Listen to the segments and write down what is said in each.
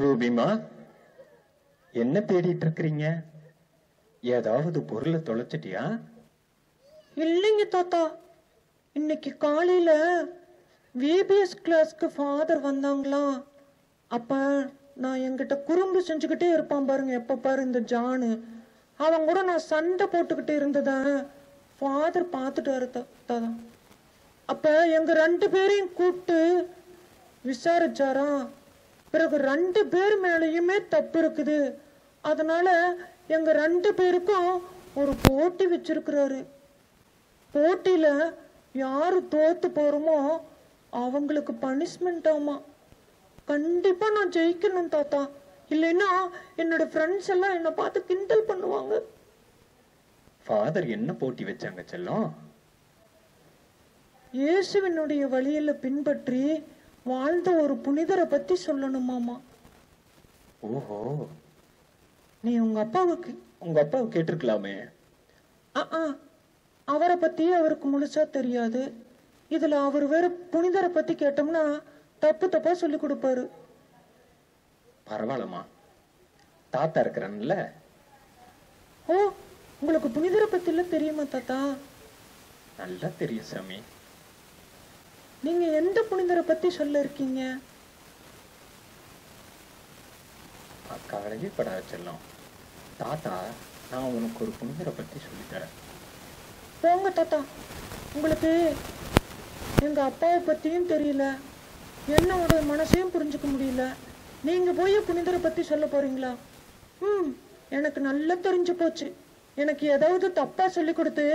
ரூபிமா, என்ன தேடிட்டு இருக்கிறீங்க? ஏதாவது பொருளை தொலைச்சிட்டியா? இல்லைங்க தாத்தா, இன்னைக்கு காலையில விபிஎஸ் கிளாஸ்க்கு ஃபாதர் வந்தாங்களா. அப்ப நான் என்கிட்ட குறும்பு செஞ்சுக்கிட்டே இருப்பான் பாருங்க எப்ப பாரு இந்த ஜானு. அவன் கூட நான் சண்டை போட்டுக்கிட்டு இருந்தத ஃபாதர் பார்த்துட்டாரு தாத்தா. அப்ப எங்க 2 பேரையும் கூப்பிட்டு விசாரிச்சாரா. பிறகு 2 பேர் மேலேயுமே தப்பு இருக்குது, அதனால எங்க 2 பேருக்கும் ஒரு போட்டி வச்சிருக்கிறாரு. போட்டியில யாரு தோத்து போறோமோ அவங்களுக்கு பனிஷ்மெண்ட் ஆமா. கண்டிப்பா நான் ஜெயிக்கணும் தாத்தா, இல்லைன்னா என்னோட ஃப்ரெண்ட்ஸ் எல்லாம் என்ன பார்த்து கிண்டல் பண்ணுவாங்க. ஃபாதர் என்ன போட்டி வச்சாங்க செல்லம்? இயேசுவினுடைய வழியில பின்பற்றி வாழ்ந்த ஒரு புனிதரை பத்தி சொல்லணுமாமா. ஓஹோ, நீ உங்க அப்பாவை கேட்டிருக்கலாமே. அவரை பத்தி அவருக்கு முழுசா தெரியாது. இதுல அவர் வேற புனிதரை பத்தி கேட்டோம்னா தப்பு தப்பா சொல்லி கொடுப்பாரு. பரவாயில்லம்மா, தாத்தா இருக்கிறான்ல. ஓ, உங்களுக்கு புனிதரை பத்தி எல்லாம் தெரியுமா தாத்தா? நல்லா தெரியும் சாமி. நீங்க எந்த புனிதரை பத்தி சொல்ல இருக்கீங்க? கவலையே படாத செல்லம், தாத்தா நான் உனக்கு ஒரு புனிதரை பத்தி சொல்லித்தரேன். போங்க தாத்தா, உங்களுக்கு எங்க அப்பாவை பத்தியும் தெரியல, என்னோட மனசையும் புரிஞ்சுக்க முடியல, நீங்க போய் புனிதரை பத்தி சொல்ல போறீங்களா? எனக்கு நல்லா தெரிஞ்சு போச்சு. எனக்கு ஏதாவது தப்பா சொல்லி கொடுத்து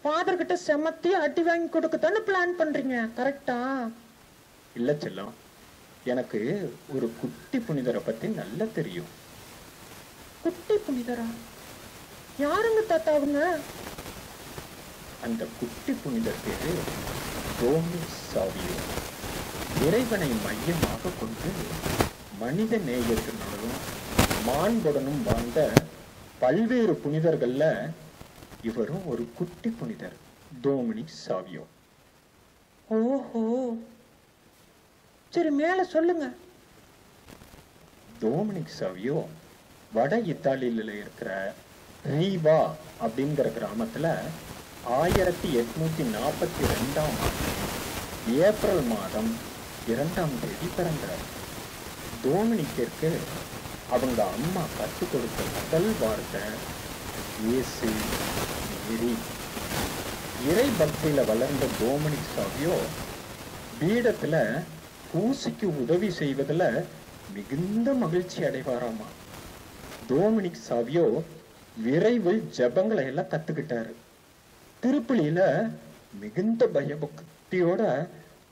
ஃபாதர் கிட்ட செமத்தி அட்டி வாங்கி கொடுக்கத்தானே பிளான் பண்றீங்க, கரெக்டா? இல்ல செல்லம், எனக்கு ஒரு குட்டி புனிதரை பத்தி நல்லா தெரியும். குட்டி புனிதரா? யாருங்க தாத்தா அவங்க? அந்த குட்டி புனிதர் பேரு டோமினிக் சாவியோ. இறைவனை மையமாக கொண்டு மனித நேயத்தினாலும் மாண்புடனும் வாழ்ந்த பல்வேறு புனிதர்கள்ல இவரும் ஒரு குட்டி புனிதர், டோமினிக் சாவியோ. ஓஹோ, சரி மேல சொல்லுங்க. டோமினிக் சாவியோ வட இத்தாலியில இருக்கிற ரீவா அப்படிங்கிற கிராமத்துல 1842 ஏப்ரல் மாதம் 2ஆம் தேதி பிறந்தார். டோமினிக்கிற்கு அவங்க அம்மா கற்றுக் கொடுத்த முதல் வார்த்தை இயேசு மேரி. இறை பக்தியில வளர்ந்த டோமினிக் சாவியோ பீடத்துல ஊசிக்கு உதவி செய்வதில் மிகுந்த மகிழ்ச்சி அடைவாராமா. டோமினிக் சாவியோ விரைவில் ஜபங்களை எல்லாம் கத்துக்கிட்டாரு. திருப்பலியில மிகுந்த பயபக்தியோட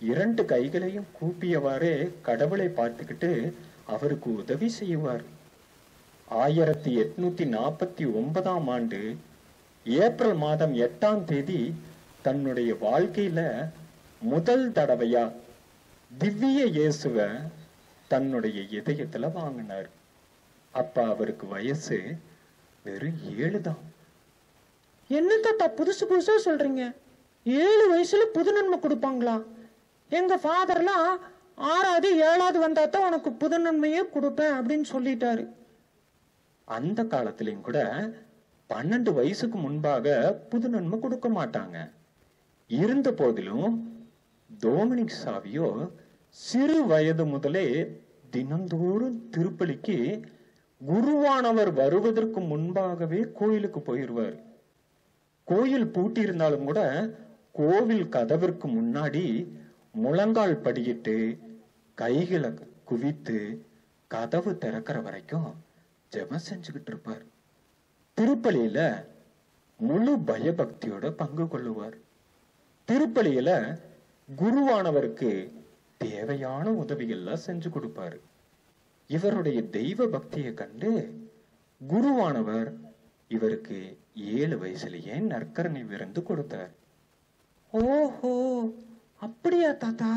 2 கைகளையும் கூப்பியவாறே கடவுளை பார்த்துக்கிட்டு அவருக்கு உதவி செய்வார். 1849 ஏப்ரல் மாதம் 8ஆம் தேதி தன்னுடைய வாழ்க்கையில முதல் தடவையா திவ்ய இயேசுவ தன்னுடைய இதயத்துல வாங்கினார். அப்ப அவருக்கு வயசு வெறும் 7 தான். என்ன தாத்தா புதுசு புதுசா சொல்றீங்க? 7 வயசுல புது நன்மை கொடுப்பாங்களா? எங்க ஃபாதர்லாம் 6வது 7வது வந்தா தான் உனக்கு புது நன்மையே கொடுப்பேன் அப்படின்னு சொல்லிட்டாரு. அந்த காலத்திலையும் கூட 12 வயசுக்கு முன்பாக புது நன்மை கொடுக்க மாட்டாங்க. இருந்த போதிலும் டோமினிக் சாவியோ சிறு வயது முதலே தினந்தோறும் திருப்பலிக்கு குருவானவர் வருவதற்கு முன்பாகவே கோயிலுக்கு போயிடுவார். கோயில் பூட்டி இருந்தாலும் கூட கோவில் கதவிற்கு முன்னாடி முழங்கால் படியிட்டு கைகளை குவித்து கதவு திறக்கிற வரைக்கும் ஜெபம் செஞ்சுக்கிட்டு இருப்பார். திருப்பலியில முழு பயபக்தியோட பங்கு கொள்ளுவார். திருப்பலியில குருவானவருக்கு தேவையான உதவிகள்லாம் செஞ்சு கொடுப்பாரு. இவருடைய தெய்வ பக்தியை கண்டு குருவானவர் இவருக்கு 7 வயசுலயே நற்கரணை விருந்து கொடுத்தார். ஓஹோ, அப்படியா தாத்தா?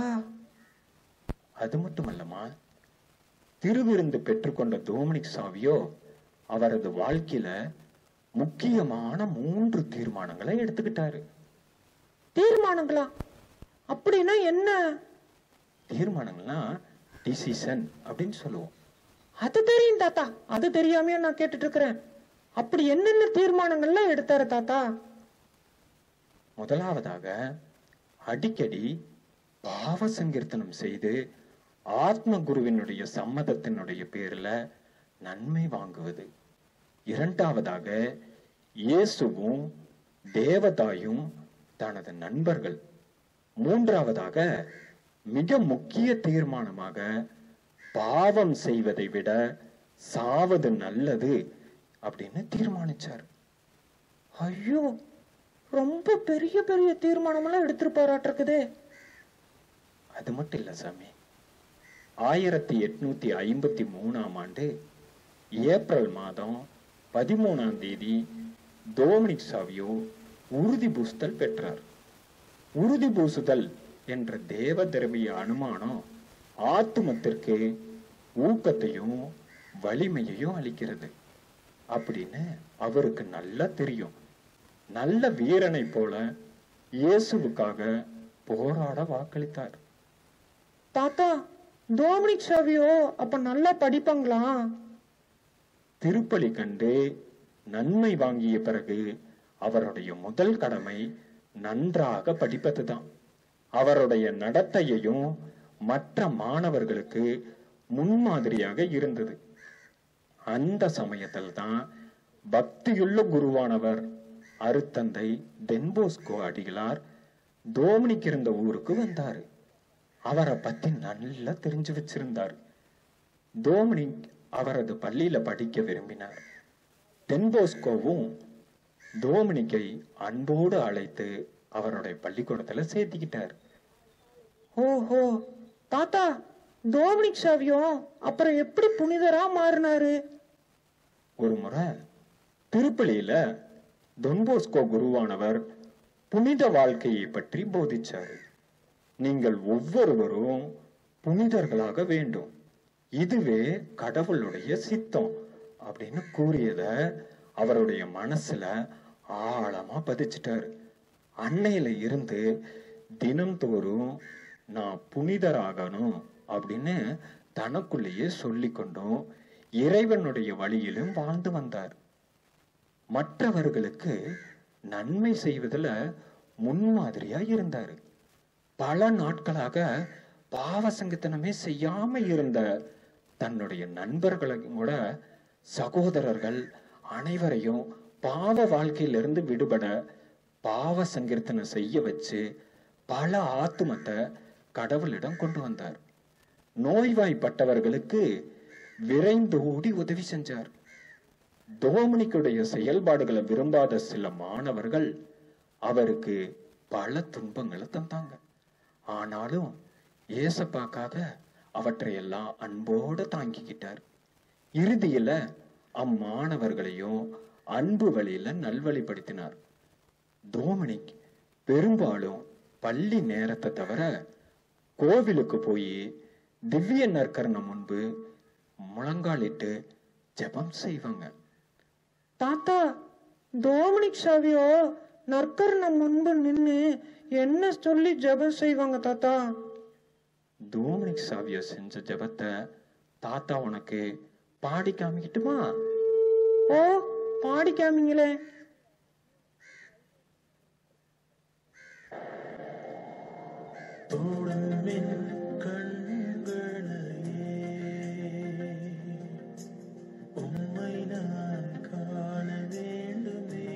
அது மட்டுமல்லமா, திருவிருந்து பெற்றுக்கொண்ட டோமினிக் சாவியோ அவரது வாழ்க்கையில முக்கியமான 3 தீர்மானங்களை எடுத்துக்கிட்டாரு. தீர்மானங்களா? அப்படின்னா என்ன? தீர்மானங்கள்னா டிசிஷன் அப்படின்னு சொல்லுவோம். அது தெரியும் தாத்தா, அது தெரியாமையா நான் கேட்டுட்டு இருக்கிறேன். அப்படி என்னென்ன தீர்மானங்கள்லாம் எடுத்தாரு தாத்தா? முதலாவதாக அடிக்கடி பாவ சங்கீர்த்தனம் செய்து ஆத்ம குருவினுடைய சம்மதத்தினுடைய பேர்ல நன்மை வாங்குவது. இரண்டாவதாக இயேசுவும் தேவதாயும் தனது நண்பர்கள். மூன்றாவதாக மிக முக்கிய தீர்மானமாக பாவம் செய்வதை விட சாவது நல்லது அப்படின்னு தீர்மானிச்சார். ஐயோ, ரொம்ப பெரிய பெரிய தீர்மானமெல்லாம் எடுத்திருப்பாராட்டிருக்குதே. அது மட்டும் இல்ல சாமி, 1853ஆம் ஆண்டு ஏப்ரல் மாதம் 13ஆம் தேதி டொமினிக் சாவியோ உறுதி பூசுதல் பெற்றார். உறுதி பூசுதல் என்ற தேவ திரவிய அனுமானம் ஆத்துமத்திற்கு ஊக்கத்தையும் வலிமையையும் அளிக்கிறது அப்படின்னு அவருக்கு நல்லா தெரியும். நல்ல வீரனை போல இயேசுவுக்காக போராட வாக்களித்தார். தாத்தா, டொமினிக் சாவியோ அப்ப நல்லா படிப்பாங்களா? திருப்பலி கண்டு நன்மை வாங்கிய பிறகு அவருடைய முதல் கடமை நன்றாக படிப்பதுதான். அவருடைய நடத்தையையும் மற்ற மாணவர்களுக்கு முன்மாதிரியாக இருந்தது. அந்த சமயத்தில் தான் பக்தியுள்ள குருவானவர் அருத்தந்தை டொன்போஸ்கோ அடிகளார் டொமினிக் இருந்த ஊருக்கு வந்தாரு. அவரை பத்தி நல்லா தெரிஞ்சு வச்சிருந்தார். டொமினிக் அவரது பள்ளியில படிக்க விரும்பினார். டொன்போஸ்கோவும் டொமினிக்கை அன்போடு அழைத்து அவருடைய பள்ளிக்கூடத்துல சேர்த்திக்கிட்டார். ஓஹோ தாத்தா, டொமினிக் சாவியோ அப்புறம் எப்படி புனிதரா மாறினாரு? ஒரு முறை திருப்பலியில டொன்போஸ்கோ குருவானவர் புனித வாழ்க்கையை பற்றி போதிச்சாரு. நீங்கள் ஒவ்வொருவரும் புனிதர்களாக வேண்டும், இதுவே கடவுளுடைய சித்தம் அப்படின்னு கூறியத அவருடைய மனசுல ஆழமா பதிச்சிட்டாரு. அன்னையில இருந்து தினம்தோறும் நான் புனிதராகணும் அப்படின்னு தனக்குள்ளேயே சொல்லிக்கொண்டும் இறைவனுடைய வழியிலும் வாழ்ந்து வந்தார். மற்றவர்களுக்கு நன்மை செய்வதில் முன்மாதிரியா இருந்தாரு. பல நாட்களாக பாவ சங்கத்தனமே செய்யாம இருந்த தன்னுடைய நண்பர்களையும் கூட சகோதரர்கள் அனைவரையும் பாவ வாழ்க்கையிலிருந்து விடுபட பாவ சங்கீர்த்தனம் செய்ய வச்சு பல ஆத்துமத்தை கடவுளிடம் கொண்டு வந்தார். நோய்வாய்ப்பட்டவர்களுக்கு விரைந்து ஓடி உதவி செஞ்சார். டொமினிக்குடைய செயல்பாடுகளை விரும்பாத சில மாணவர்கள் அவருக்கு பல துன்பங்களை தந்தாங்க. ஆனாலும் ஏசப்பாக்காக அவற்றையெல்லாம் அன்போடு தாங்கிக்கிட்டார். இறுதியில அம்மாணவர்களையும் அன்பு வழியில நல்வழிப்படுத்தினார். டொமினிக் பெரும்பாலும் பள்ளி நேரத்தை தவிர கோவிலுக்கு போய் திவ்ய நற்கரணம் முன்பு முழங்காலிட்டு ஜெபம் செய்வாங்க. தாத்தா, டொமினிக் சாவியோ நற்கரணம் முன்பு நின்று என்ன சொல்லி ஜெபம் செய்வாங்க தாத்தா? டொமினிக் சாவியோ செஞ்ச ஜெபத்தை தாத்தா உனக்கு பாடி காமிக்கிட்டுமா? ஓ, பாடி காமிங்களே. உம்மை நான் காண வேண்டுமே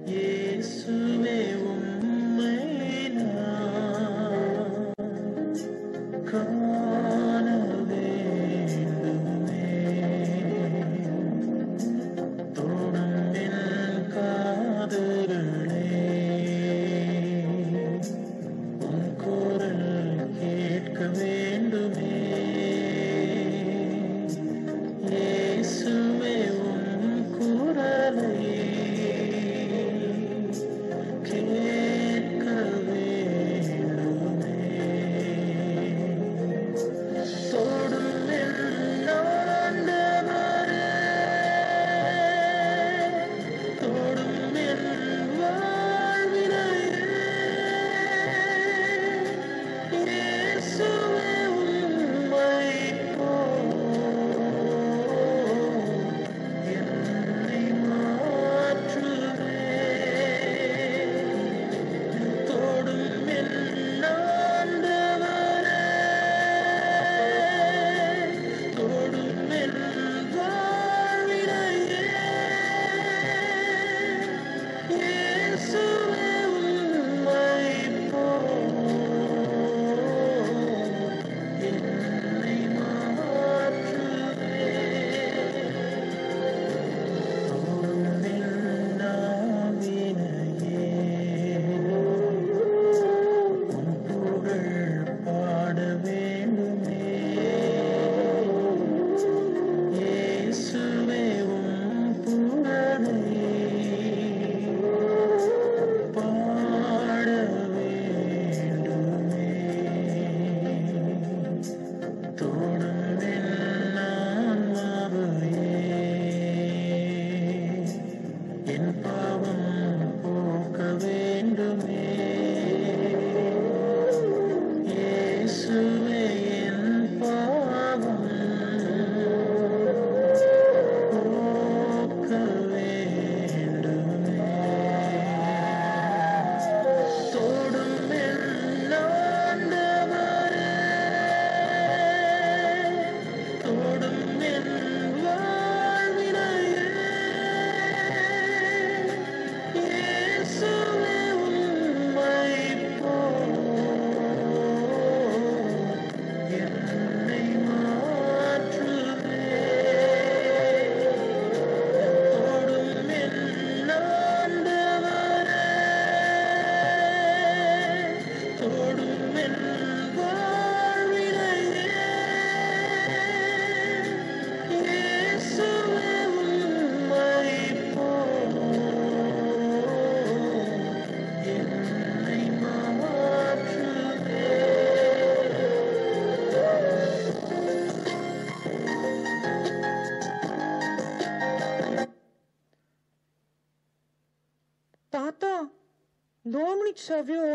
இயேசுவே, உம்மை நான் காண வேண்டுமே. தொடும் என் காதுகளே, உன் குரல் கேட்க வேண்டுமே. இயேசுவே, உன் குரலை கேட்க வேண்டுமே. தொடும் என் ஆண்டவரே, தொடும் என் வாழ்வினையே. இயேசுவே, உம் டோமினிக் சாவியோ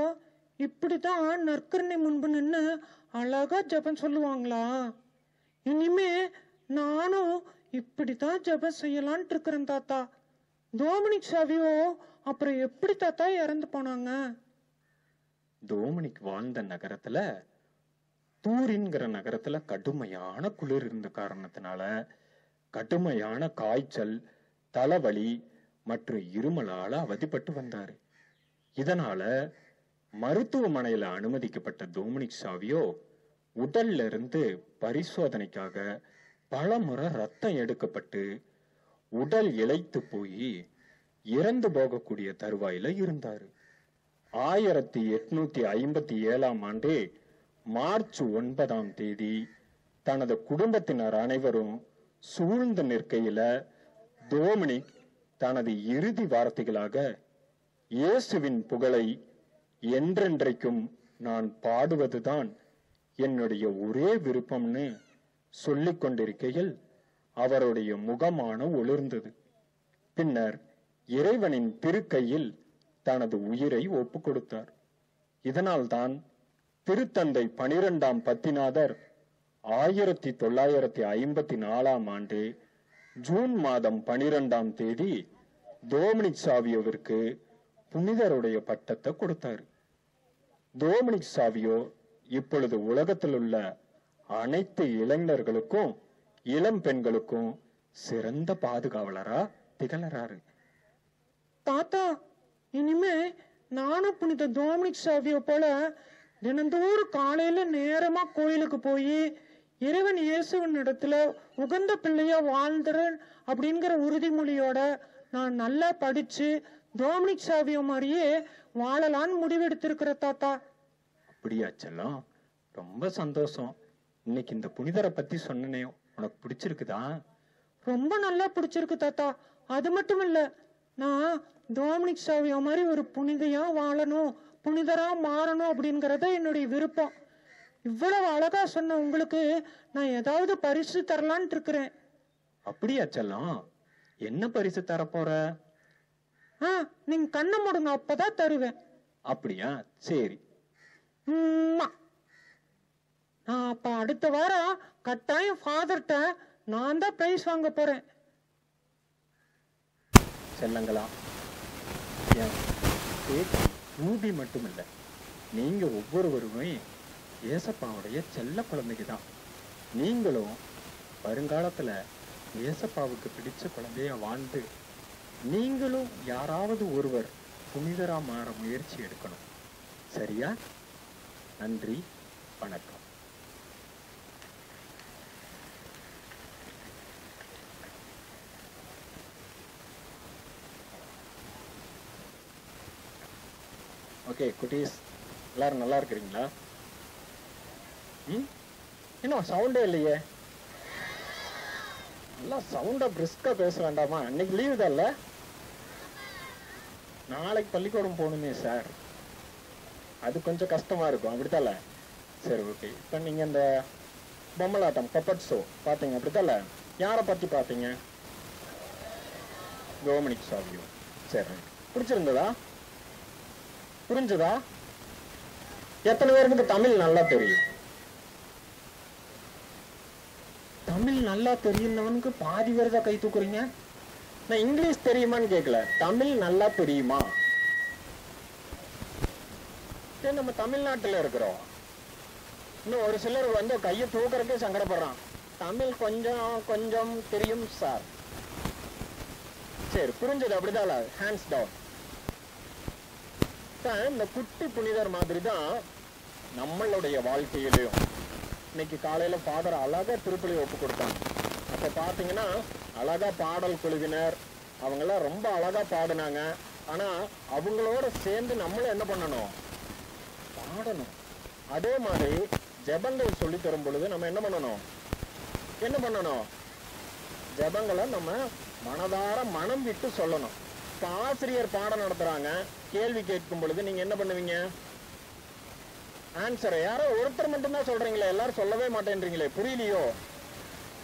இப்படிதான் நற்கருணை முன்பு நின்று அழகா ஜெபம் சொல்லுவாங்களா? இனிமே நானும் இப்படித்தான் ஜெபம் செய்யலான்ட்டு இருக்கிறேன் தாத்தா. டோமினிக் சாவியோ அப்புறம் எப்படி தாத்தா இறந்து போனாங்க? டோமினிக் வாழ்ந்த நகரத்துல, தூரின்கிற நகரத்துல கடுமையான குளிர் இருந்த காரணத்தினால கடுமையான காய்ச்சல், தலைவலி மற்றும் இருமலால அவதிப்பட்டு வந்தாரு. இதனால மருத்துவமனையில அனுமதிக்கப்பட்ட டோமினிக் சாவியோ உடல்ல இருந்து பரிசோதனைக்காக பல முறை ரத்தம் எடுக்கப்பட்டு உடல் இளைத்து போய் இறந்து போகக்கூடிய தருவாயில இருந்தாரு. 1857 மார்ச் 9 தனது குடும்பத்தினர் அனைவரும் சூழ்ந்து நிற்கையில டோமினிக் தனது இறுதி வார்த்தைகளாக இயேசுவின் புகழை என்றென்றைக்கும் நான் பாடுவதுதான் என்னுடைய ஒரே விருப்பம்னு சொல்லிக் கொண்டிருக்கையில் அவருடைய முகமான ஒளிர்ந்தது. பின்னர் இறைவனின் திருக்கையில் தனது உயிரை ஒப்பு கொடுத்தார். இதனால்தான் திருத்தந்தை 12ஆம் பத்திநாதர் 1954 ஜூன் மாதம் 12ஆம் தேதி டோமினிக் சாவியோவிற்கு புனிதருடைய பட்டத்தை கொடுத்தார். டோமினிக் சாவியோ இப்பொழுது உலகத்தில் உள்ள அனைத்து இளைஞர்களுக்கும் இளம் பெண்களுக்கும் சிறந்த பாதுகாவலரா திகழறாரு. தாத்தா, இனிமே நானும் புனித டோமினிக் சாவியோ போல தினந்தோறும் காலையில நேரமா கோயிலுக்கு போய் இறைவன் இயேசுவின் இடத்துல உகந்த பிள்ளையா வாழ்ந்துறேன் அப்படிங்கிற உறுதிமொழியோட நான் நல்லா படிச்சு டோமினிக் சாவியோ மாதிரியே வாழலான்னு முடிவெடுத்திருக்கிற தாத்தா. அப்படியா செல்லம், ரொம்ப சந்தோஷம். இன்னைக்கு இந்த புனிதரை பத்தி சொன்னனே, உனக்கு பிடிச்சிருக்குதா? ரொம்ப நல்லா பிடிச்சிருக்கு தாத்தா. அது மட்டும் இல்ல, நான் டோமினிக் சாவியோ மாதிரி ஒரு புனிதையா வாழணும், புனிதரா மாறணும் அப்படிங்கறத என்னுடைய விருப்பம். இவ்வளவு அழகா சொன்ன உங்களுக்கு நான் ஏதாவது பரிசு தரலான்ட்டு இருக்கிறேன். அப்படியா செல்லம், என்ன பரிசு தரப்போற? நீங்க கண்ணை மூடுங்க, அப்பதான் தருவேன். அப்படியா, சரி. நான் அப்ப அடுத்த வாரம் கட்டாயம் ஃபாதர்ட்ட நான் தான் பிரைஸ் வாங்க போறேன். செல்லங்களா, என் பேச்சு ரூபி மட்டும் இல்ல, நீங்க ஒவ்வொருவருமே ஏசப்பாவுடைய செல்ல குழந்தைக்கு தான். நீங்களும் வருங்காலத்துல ஏசப்பாவுக்கு பிடிச்ச குழந்தைய வாழ்ந்து நீங்களும் யாராவது ஒருவர் புனிதரா மாற முயற்சி எடுக்கணும். சரியா? நன்றி, வணக்கம். ஓகே குட்டீஸ், எல்லாரும் நல்லா இருக்கிறீங்களா? இன்னும் சவுண்டே இல்லையே. நல்லா சவுண்டா பிரிஸ்கா பேச வேண்டாமா? அன்னைக்கு லீவு தான் இல்ல, நாளைக்கு பள்ளிக்கூடம் போகணுமே சார், அது கொஞ்சம் கஷ்டமா இருக்கும், அப்படித்தால? சரி, ஓகே. இப்போ நீங்க இந்த பொம்மலாட்டம் பப்பட் ஷோ பாத்தீங்க, அப்படித்தால? யாரை பத்தி பாத்தீங்க? Dominic Savio. சரி, பிடிச்சிருந்ததா? புரிஞ்சதா? எத்தனை பேருக்கு தமிழ் நல்லா தெரியும்? தமிழ் நல்லா தெரியும்னவனுக்கு பாதி பேர் தான் கை தூக்குறீங்க. நான் இங்கிலீஷ் தெரியுமான்னு கேட்கல, தமிழ் நல்லா தெரியுமா? நம்ம தமிழ்நாட்டுல இருக்கிறோம். இன்னும் ஒரு சிலர் வந்து கையை தூக்குறதுக்கே சங்கடப்படுறான். தமிழ் கொஞ்சம் கொஞ்சம் தெரியும் சார். சரி, புரிஞ்சது, அப்படிதான்? Hands down. இந்த குட்டி புனிதர் மாதிரி தான் நம்மளுடைய வாழ்க்கையிலையும். இன்னைக்கு காலையில ஃபாதர் அழகா திருப்பலி ஒப்பு கொடுத்தாங்க. அப்ப பாத்தீங்கன்னா அழகா பாடல் குழுவினர் அவங்கெல்லாம் ரொம்ப அழகா பாடினாங்க. ஆனா அவங்களோட சேர்ந்து நம்மளும் என்ன பண்ணணும்? பாடணும். அதே மாதிரி ஜெபங்கள் சொல்லி தரும் பொழுது நம்ம என்ன பண்ணணும்? ஜெபங்களை நம்ம மனதார மனம் விட்டு சொல்லணும். இப்ப ஆசிரியர் பாடம் நடத்துறாங்க, கேள்வி கேட்கும் பொழுது நீங்க என்ன பண்ணுவீங்க? ஆன்சரை யாரோ ஒருத்தர் மட்டும்தான் சொல்றீங்களே, எல்லாரும் சொல்லவே மாட்டேன்றீங்களே. புரியலையோ?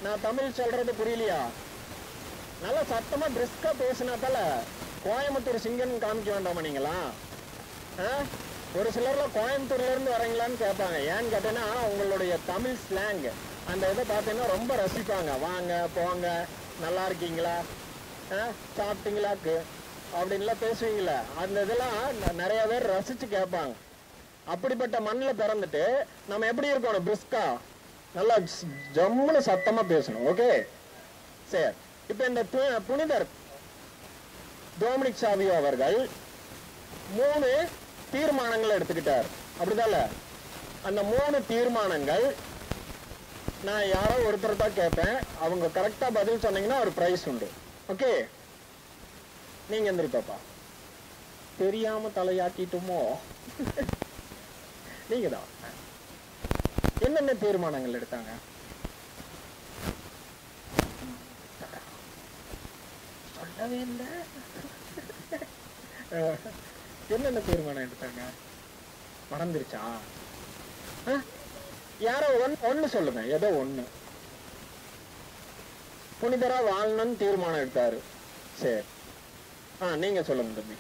நான் தமிழ் சொல்றது புரியலையா? நல்லா சத்தமா பிரிஸ்கா பேசினாத்தால கோயம்புத்தூர் சிங்கன் காமிக்க வேண்டாமா நீங்களா? ஒரு சிலர்லாம் கோயம்புத்தூர்ல இருந்து வரீங்களான்னு கேட்பாங்க. ஏன்னு கேட்டேன்னா உங்களுடைய தமிழ் ஸ்லாங் அந்த இதை பார்த்தீங்கன்னா ரொம்ப ரசிப்பாங்க. வாங்க போங்க, நல்லா இருக்கீங்களா, சாப்பிட்டீங்களாக்கு அப்படின்லாம் பேசுவீங்களா, அந்த இதெல்லாம் நிறைய பேர் ரசிச்சு கேட்பாங்க. அப்படிப்பட்ட மண்ணில் பிறந்துட்டு நம்ம எப்படி இருக்கணும், பிரிஸ்கா நல்லா ஜம்முன்னு சத்தமா பேசணும். ஓகே சரி. இப்ப இந்த புனிதர் டொமினிக் சாவியோ அவர்கள் 3 தீர்மானங்கள் எடுத்துக்கிட்டார், அப்படிதான்ல? அந்த 3 தீர்மானங்கள் நான் யாரோ ஒருத்தர் தான் கேட்பேன். அவங்க கரெக்டா பதில் சொன்னீங்கன்னா ஒரு பிரைஸ் உண்டு. ஓகே, நீங்க எந்திரிப்பாப்பா. தெரியாம தலையாட்டிட்டுமோ? நீங்க தான். என்னென்ன தீர்மானங்கள் எடுத்தாங்க? சொல்லவே இல்லை. என்னென்ன தீர்மானம் எடுத்தாங்க? மறந்துருச்சா? யாரோ ஒண்ணு சொல்லுங்க, ஏதோ ஒண்ணு. புனிதரா வாழணும்னு தீர்மானம் எடுத்தாரு. சரி, நீங்க சொல்லுங்க தம்பி.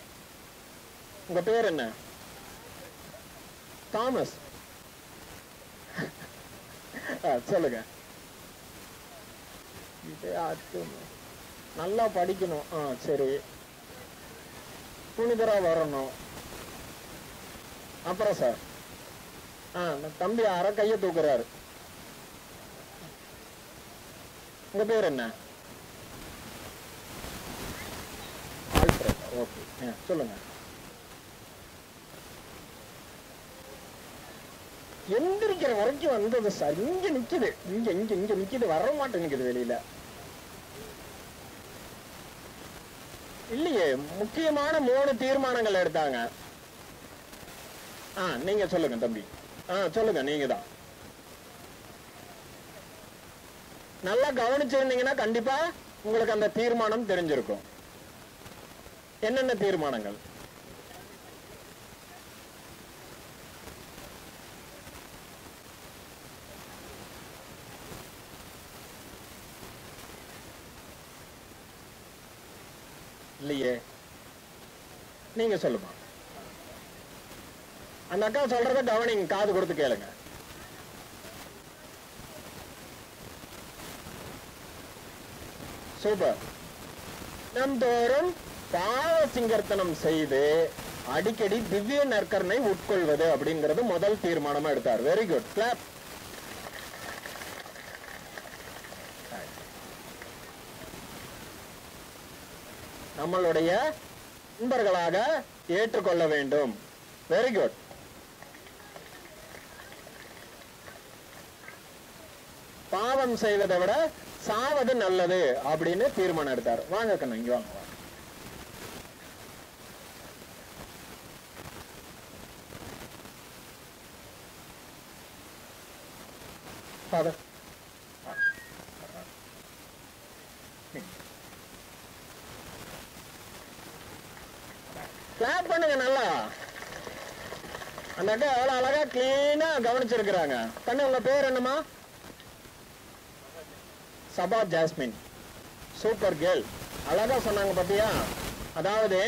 உங்க பேர் என்ன? தாமஸ். சொல்லுங்க. நல்லா படிக்கணும். சரி, புனிதரா வரணும். அப்புறம் சார் தம்பி அரை கைய தூக்குறாரு. உங்க பேர் என்ன? ஆல்ஃபிரட். ஓகே, சொல்லுங்க. எந்திரிக்கிற வரைக்கும் வந்தது சார். இங்க நிக்குது, இங்க இங்க இங்க நிக்குது, வர மாட்டேங்குது வெளியில. இல்லையே, முக்கியமான 3 தீர்மானங்கள் எடுத்தாங்க. நீங்க சொல்லுங்க தம்பி. சொல்லுங்க, நீங்க தான். நல்லா கவனிச்சிருந்தீங்கன்னா கண்டிப்பா உங்களுக்கு அந்த தீர்மானம் தெரிஞ்சிருக்கும். என்னென்ன தீர்மானங்கள்? இல்லையே, நீங்க சொல்லுமா. அந்த அக்கா சொல்றத கவனிங்க, காது கொடுத்து கேளுங்க. சூப்பர். தினம்தோறும் பாவ சங்கீர்த்தனம் செய்து அடிக்கடி திவ்ய நற்கருணை உட்கொள்வது அப்படிங்கிறது முதல் தீர்மானமா எடுத்தார். Very good, clap. நம்மளுடைய நண்பர்களாக ஏற்றுக்கொள்ள வேண்டும். Very good. பாவம் செய்வதை விட சாவது நல்லது அப்படின்னு தீர்மானம் எடுத்தார். வாங்க கண்ணு, இங்க வாங்க. ஃபாதர், கிளாப் பண்ணுங்க நல்லா. அந்த அக்கா எவ்வளவு அழகா கிளீனா கவனிச்சிருக்கிறாங்க. கண்ணு, உங்க பேர் என்னமா? சபா ஜாஸ்மின். Super girl. அழகா சொன்னாங்க பாத்தியா? அதாவது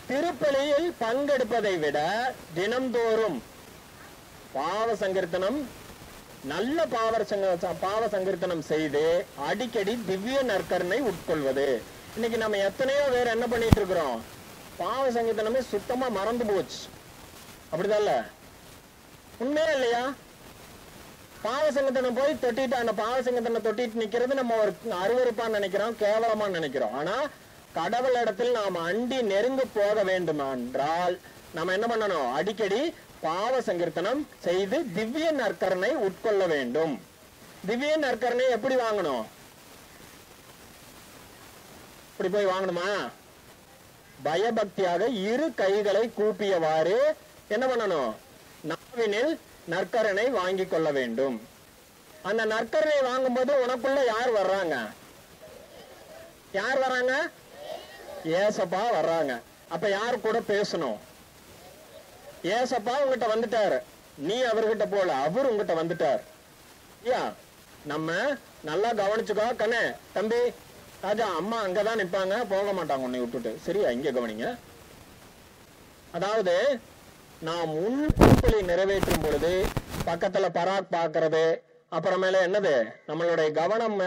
திருப்பலியில் பங்கெடுப்பதை விட தினம்தோறும் பாவ சங்கீர்த்தனம், நல்ல பாவ சங்கீர்த்தனம் செய்து அடிக்கடி திவ்ய நற்கருணை உட்கொள்வது. இன்னைக்கு நம்ம எத்தனையோ பேர் என்ன பண்ணிட்டு இருக்கிறோம்? பாவ சங்கீர்த்தனமே சுத்தமா மறந்து போச்சு. அப்படிதான், உண்மையா இல்லையா? பாவ சங்கீர்த்தனம் போய் தொட்டிட்டு, அந்த பாவ சங்கீர்த்தனை தொட்டிட்டு நிக்கிறது நம்ம ஒரு அருவருப்பான்னு நினைக்கிறோம், கேவலமா நினைக்கிறோம். ஆனா கடவுள் இடத்தில் நாம் அண்டி நெருங்க போக வேண்டும் என்றால் நம்ம என்ன பண்ணணும்? அடிக்கடி பாவ சங்கீர்த்தனம் செய்து திவ்ய நற்கருணை உட்கொள்ள வேண்டும். திவ்ய நற்கருணை எப்படி வாங்கணும்? இப்படி போய் வாங்கணுமா? பயபக்தியாக இரு கைகளை கூப்பியவாறு என்ன பண்ணணும்? நாவினில் நற்கருணை வாங்கி கொள்ள வேண்டும். அந்த நற்கருணை வாங்கும்போது உனக்குள்ள யார் வர்றாங்க? யார் வர்றாங்க? ஏசப்பா வர்றாங்க. அப்ப யார் கூட பேசணும்? ஏசப்பா உங்ககிட்ட வந்துட்டாரு, நீ அவர்கிட்ட போல, அவர் உங்ககிட்ட வந்துட்டார். நம்ம நல்லா கவனிச்சுக்கோ கண்ணே. தம்பி ராஜா, அம்மா அங்கதான் நிப்பாங்க, போக மாட்டாங்க உன்னை விட்டுட்டு. சரியா? இங்க கவனிங்க. அதாவது நாம் உன் திருப்பலி நிறைவேற்றும் பொழுது பக்கத்துல பராக் பாக்குறது, அப்புறமேல என்னது நம்மளுடைய கவனம்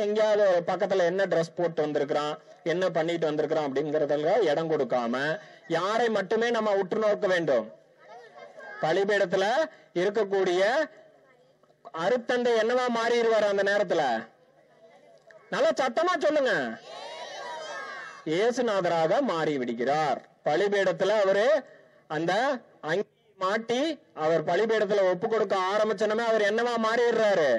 எங்கேயாவது பக்கத்துல என்ன ட்ரெஸ் போட்டு வந்திருக்கிறான், என்ன பண்ணிட்டு வந்திருக்கிறான் அப்படிங்கறதுல இடம் கொடுக்காம யாரை மட்டுமே நம்ம உற்று நோக்க வேண்டும்? பலிபீடத்துல இருக்கக்கூடிய அருத்தந்தை என்னவா மாறிடுவார் அந்த நேரத்துல? நல்லா சத்தமா சொல்லுங்க. இயேசுநாதராக மாறி விடுகிறார். பலிபீடத்துல அவரு அந்த அங்கி மாட்டி அவர் பலிபீடத்துல ஒப்பு கொடுக்க ஆரம்பிச்சனமே அவர் என்னவா மாறிடுறாரு?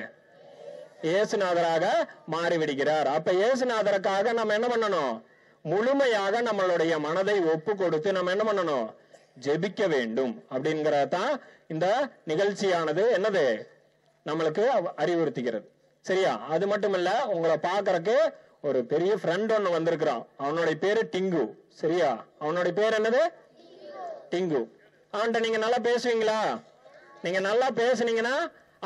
இயேசுநாதராக மாறி விடுகிறார். அப்ப இயேசுநாதருக்காக நம்ம என்ன பண்ணணும்? முழுமையாக நம்மளுடைய மனதை ஒப்பு கொடுத்து நம்ம என்ன பண்ணணும்? ஜெபிக்க வேண்டும். அப்படிங்கறதான் இந்த நிகழ்ச்சியானது என்னது நம்மளுக்கு அறிவுறுத்துகிறது. சரியா? அது மட்டும் இல்ல, உங்களை பாக்குறதுக்கு ஒரு பெரிய ஃப்ரெண்ட் ஒண்ணு வந்திருக்கிறான். அவனுடைய பேரு டிங்கு. சரியா? அவனுடைய பேர் என்னது? டிங்கு. அவன்கிட்ட நீங்க நல்லா பேசுவீங்களா? நீங்க நல்லா பேசுனீங்கன்னா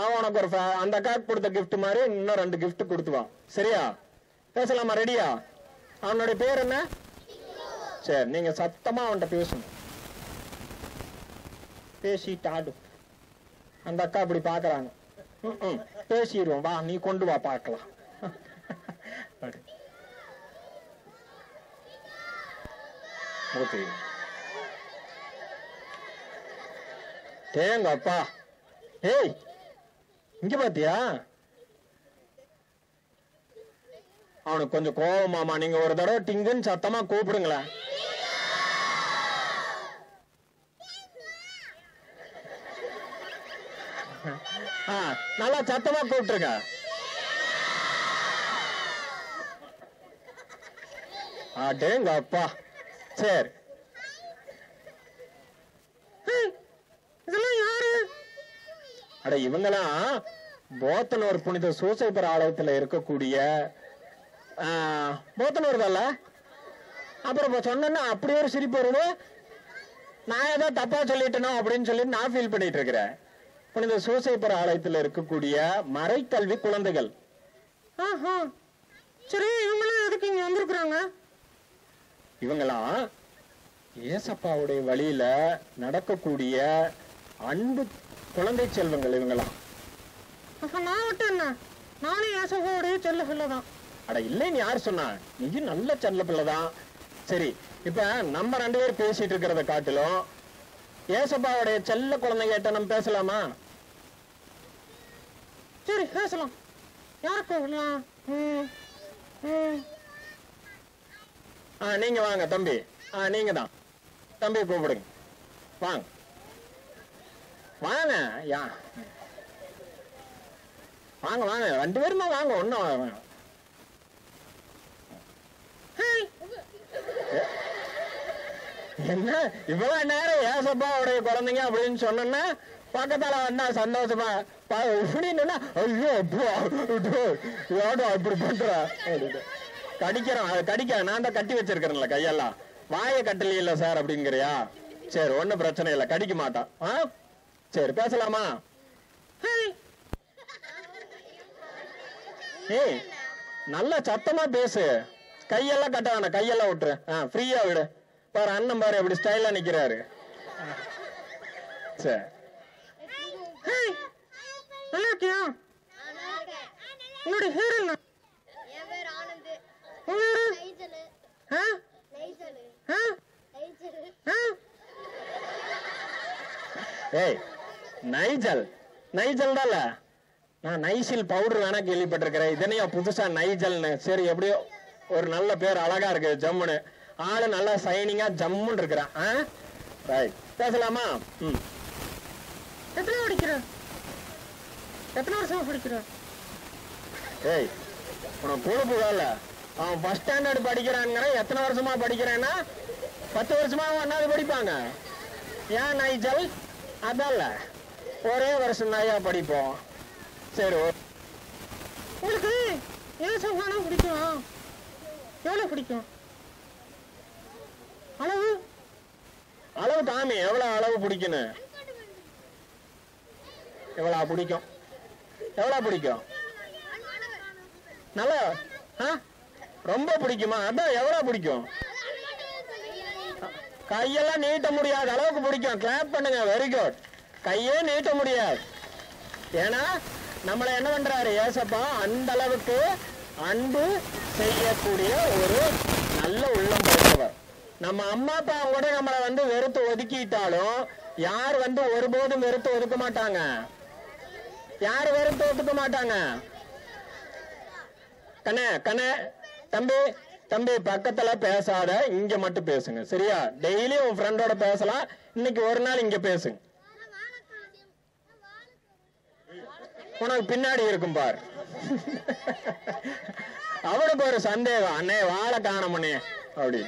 அவன் உனக்கு ஒரு அந்த அக்கா கொடுத்த கிஃப்ட் மாதிரி இன்னும் 2 கிஃப்ட் கொடுத்துவான். சரியா? பேசலாமா? ரெடியா? அவனுடைய பேர் என்ன? சரி, நீங்க சத்தமா அவன்கிட்ட பேசணும். பேசிட்டாடு. அந்த அக்கா அப்படி பாக்குறாங்க. பேசிடுவோம், வா நீ கொண்டு வா பார்க்கலாம். ஓகே. தேங்க அப்பா. ஏய், இங்க பாத்தியா? அவனுக்கு கொஞ்சம் கோவமாமா. நீங்க ஒரு தடவை டிங்குன்னு சத்தமா கூப்பிடுங்களேன். நல்லா சத்தமா கூப்பிட்டுருங்க. அடேங்க அப்பா. சரி, இதெல்லாம் யாரு? அட இவங்கெல்லாம் போத்தனூர் புனித சூசைபர் ஆலயத்துல இருக்கக்கூடிய போத்தனூர் தான்ல. அப்புறம் சொன்னா அப்படி ஒரு சிரிப்பு வருது. நான் ஏதோ தப்பா சொல்லிட்டேனோ அப்படின்னு சொல்லி நான் ஃபீல் பண்ணிட்டு இருக்கிறேன். புனித சூசைபர் ஆலயத்துல இருக்கக்கூடிய மறைக்கல்வி குழந்தைகள். சரி, இவங்களாம் எதுக்கு இங்க வந்திருக்கிறாங்க? இவங்களாம் ஏசப்பாவுடைய வழியில நடக்கக்கூடிய அன்பு குழந்தை செல்வங்கள் இவங்களாம். அப்ப நான் விட்டு என்ன? நானும் ஏசப்பாவுடைய செல்ல பிள்ளைதான். அட இல்லைன்னு யார் சொன்னா? நீ நல்ல செல்ல பிள்ளைதான். சரி, இப்ப நம்ம 2 பேர் பேசிட்டு இருக்கிறத காட்டிலும் ஏசப்பாவுடைய செல்ல குழந்தைகிட்ட நம்ம பேசலாமா? சரி, பேசலாம். யாருக்கு? நீங்க வாங்க தம்பி. நீங்க தான் தம்பி, கூப்பிடுங்க. வாங்க வாங்க. வாங்க வாங்க, 2 பேரும் தான் வாங்க. ஒன்னும் என்ன இவ்வளவு நேரம் ஏசப்பாவுடைய குழந்தைங்க அப்படின்னு சொன்னா பக்கத்தால வந்தா சந்தோஷமா இப்படின்னா ஐயோ அப்படி பண்ற கடிக்கிறோம். அது கடிக்க நான் தான் கட்டி வச்சிருக்கிறேன்ல கையெல்லாம். வாய கட்டல இல்ல சார் அப்படிங்கிறியா? சரி, ஒன்னும் பிரச்சனை இல்லை, கடிக்க மாட்டான். சரி, பேசலாமா? ஏய், நல்லா சத்தமா பேசு. கையெல்லாம் கட்ட வேணாம், கையெல்லாம் விட்டுரு. ஃப்ரீயா விடு. பாரு அண்ணன் பாரு எப்படி ஸ்டைலா நிக்கிறாரு. சரி, நல்லா இருக்கியா? உன்னோட ஹேர் என்ன? ஏய், நைஜல். நைஜல் தான்ல. நான் நைசில் பவுடர் வேணா கேள்விப்பட்டிருக்கிறேன். இதனையா புதுசா நைஜல்னு? சரி, எப்படியோ ஒரு நல்ல பேர், அழகா இருக்கு. ஜம்முன்னு ஆளு நல்லா சைனிங்கா ஜம்முன்னு இருக்கிறான். பேசலாமா? எத்தனை படிக்கிற? எத்தனை வருஷமா படிக்கிற? ஏய், உனக்கு பொறுப்பு வேலை. அவன் ஃபர்ஸ்ட் ஸ்டாண்டர்ட் படிக்கிறாங்கிற. எத்தனை வருஷமா படிக்கிறேன்னா 10 வருஷமா ஒன்னாவது படிப்பாங்க. ஏன் நைஜல்? அதல்ல, ஒரே வருஷம் தாயா படிப்போம். சரி, உங்களுக்கு ஏசப்பானா பிடிக்கும்? எவ்வளவு பிடிக்கும்? அளவு அளவு காமி. எவ்வளவு அளவு பிடிக்கணும்? எவ்வளவு பிடிக்கும்? எவ்வளவு பிடிக்கும்? நல்லா ரொம்ப பிடிக்குமா? அதான் எவ்வளவு பிடிக்கும்? கையெல்லாம் நீட்ட முடியாத அளவுக்கு பிடிக்கும். கிளாப் பண்ணுங்க. Very good. கையே நீட்ட முடியாது. ஏன்னா நம்மளை என்ன பண்றாரு ஏசப்பா, அந்த அளவுக்கு அன்பு செய்யக்கூடிய ஒரு நல்ல உள்ளம் படைத்தவர். நம்ம அம்மா அப்பா கூட நம்மளை வெறுத்து ஒதுக்கிட்டாலும் யார் ஒருபோதும் வெறுத்து ஒதுக்க மாட்டாங்க. யார் வெறுத்து ஒதுக்க மாட்டாங்க? கண்ணே கண்ணே, தம்பி தம்பி பக்கத்துல பேசாத, இங்க மட்டும் பேசுங்க. சரியா? டெய்லி உன் ஃப்ரெண்டோட பேசலாம், இன்னைக்கு ஒரு நாள் இங்க பேசுங்க. உனக்கு பின்னாடி இருக்கும் பார். அவனுக்கு ஒரு சந்தேகம், அண்ணே வாழை காணமண்ணே அப்படி.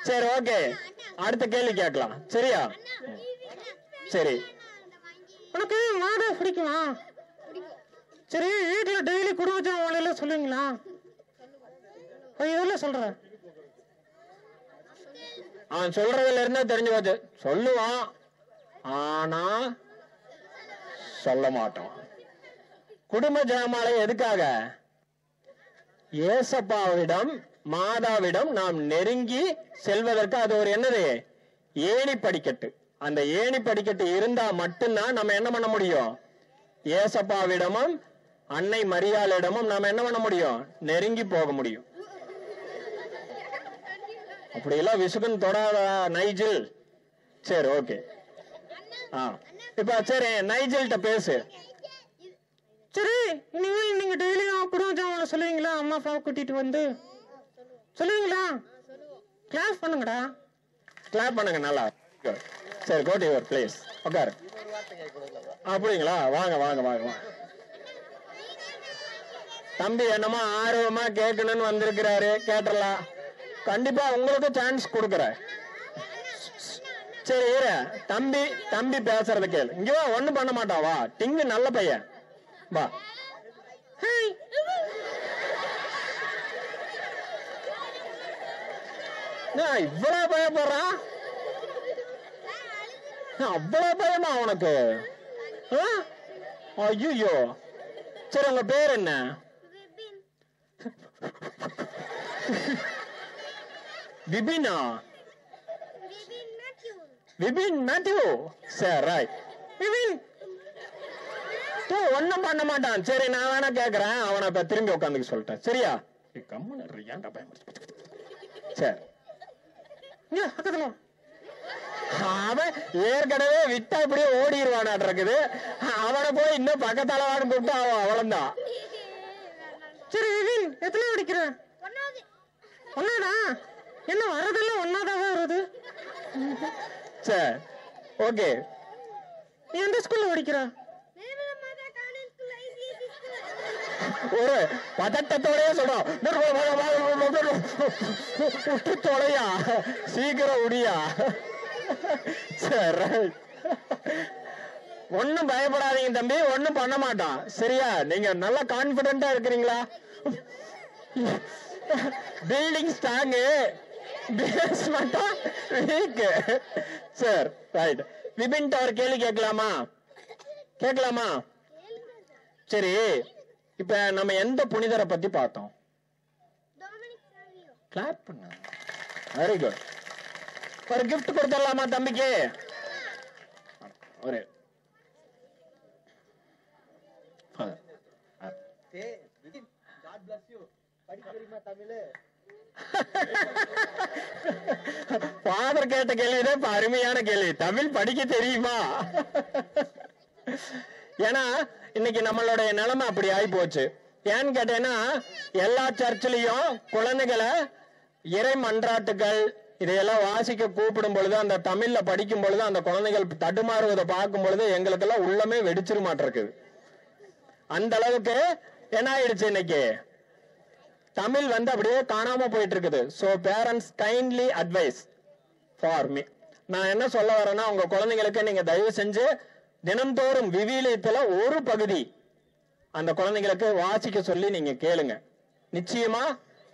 சரி, ஓகே, அடுத்த கேள்வி கேட்கலாம். சரியா? சரி, உனக்கு மாடா பிடிக்குமா? சரி, வீட்டுல டெய்லி குடும்ப வேலையில சொல்லுவீங்களா? இதெல்லாம் சொல்ற. அவன் சொல்றதுல இருந்தே தெரிஞ்சு போச்சு. சொல்லுவான், ஆனா சொல்ல மாட்டான். குடும்ப ஜெபமாலை எதுக்காக? ஏசப்பாவிடம் மாதாவிடம் நாம் நெருங்கி செல்வதற்கு அது ஒரு என்னது? ஏணி படிக்கட்டு. அந்த ஏணி படிக்கட்டு இருந்தா மட்டும்தான் நம்ம என்ன பண்ண முடியும்? ஏசப்பாவிடமும் அன்னை மரியாளிடமும் நாம என்ன பண்ண முடியும்? நெருங்கி போக முடியும். அப்படியெல்லாம் விசுகன் தொடாத நைஜில். சரி, ஓகே. இப்ப சரி, நைஜில்கிட்ட பேசு. சரி, இனிமேல் நீங்க டெய்லியும் குடும்ப சொல்லுவீங்களா? அம்மா அப்பாவை கூட்டிட்டு வந்து சொல்லுவீங்களா? கிளாஸ் பண்ணுங்கடா. கிளாப் பண்ணுங்க. நல்லா. சரி, கோ டு யுவர் பிளேஸ். உட்காரு. அப்படிங்களா? வாங்க வாங்க வாங்க வாங்க. தம்பி என்னமோ ஆர்வமா கேட்கணும்னு வந்திருக்கிறாரு, கேட்டலாம். கண்டிப்பா உங்களுக்கு சான்ஸ் கொடுக்குறேன். சரி, இரு. தம்பி தம்பி பேசுறத கேளு. இங்க வா, ஒண்ணும் பண்ண மாட்டான். வா, டிங்கு நல்ல பையன். வா. இவ்வளவு பயப்படுறான்? அவ்வளவு பயமா உனக்கு? ஐயோ. சரி, உங்க பேர் என்ன? விபினா? விபின் மேத்யூ. சரி, ரைட். விபின் ஒன்னும் பண்ண மாட்டான். சரி, நான் வேணா கேக்குறேன். அவனை இப்ப திரும்பி உட்காந்துக்க சொல்லிட்டேன். சரியா? சரி, அவன் ஏற்கனவே விட்டா இப்படியே ஓடிடுவான் இருக்குது. அவனை போய் இன்னும் பக்கத்தால வான்னு கூப்பிட்டு அவன் அவளந்தான். சரி, விபின் எத்தனை படிக்கிற? ஒன்னாடா? என்ன வர்றதெல்லாம் ஒன்னாதான் வருது. சரி, ஓகே. நீ எந்த ஸ்கூல்ல படிக்கிற? ஒரு பதட்டத்தோடய சொல்றோம். தொலையா, சீக்கிரம் உடியா. சரி, ஒன்னும் பயப்படாதீங்க தம்பி, ஒன்னும் பண்ண மாட்டான். சரியா? நீங்க நல்லா கான்பிடென்டா இருக்கிறீங்களா? Building strong, basement weak. சரி, ரைட். விபின் ஒரு கேள்வி கேட்கலாமா? கேட்கலாமா? சரி, இப்ப நம்ம எந்த புனிதரை பத்தி பார்த்தோம்? கிளாப் பண்ண. Very good. ஒரு கிஃப்ட் கொடுத்துடலாமா தம்பிக்கு? ஒரு ஃபாதர் கேட்ட கேள்விதான் அருமையான கேள்வி. தமிழ் படிக்க தெரியுமா? ஏன்னா இன்னைக்கு நம்மளுடைய நிலைமை அப்படி ஆகி போச்சு. ஏன்னு கேட்டேன்னா, எல்லா சர்ச்சிலையும் குழந்தைகளை இறை மன்றாட்டுகள் இதையெல்லாம் வாசிக்க கூப்பிடும் பொழுது, அந்த தமிழ்ல படிக்கும் பொழுது அந்த குழந்தைகள் தடுமாறுவதை பார்க்கும் பொழுது எங்களுக்கெல்லாம் உள்ளமே வெடிச்சிரு மாட்டிருக்குது. அந்த அளவுக்கு என்ன ஆயிடுச்சு இன்னைக்கு? தமிழ் அப்படியே காணாம போயிட்டு இருக்குது. So parents kindly advice for me. நான் என்ன சொல்ல வரேன்னா, உங்க குழந்தைங்களுக்கு நீங்க தயவு செஞ்சு தினந்தோறும் விவிலியத்துல ஒரு பகுதி அந்த குழந்தைங்களுக்கு வாசிக்க சொல்லி நீங்க கேளுங்க. நிச்சயமா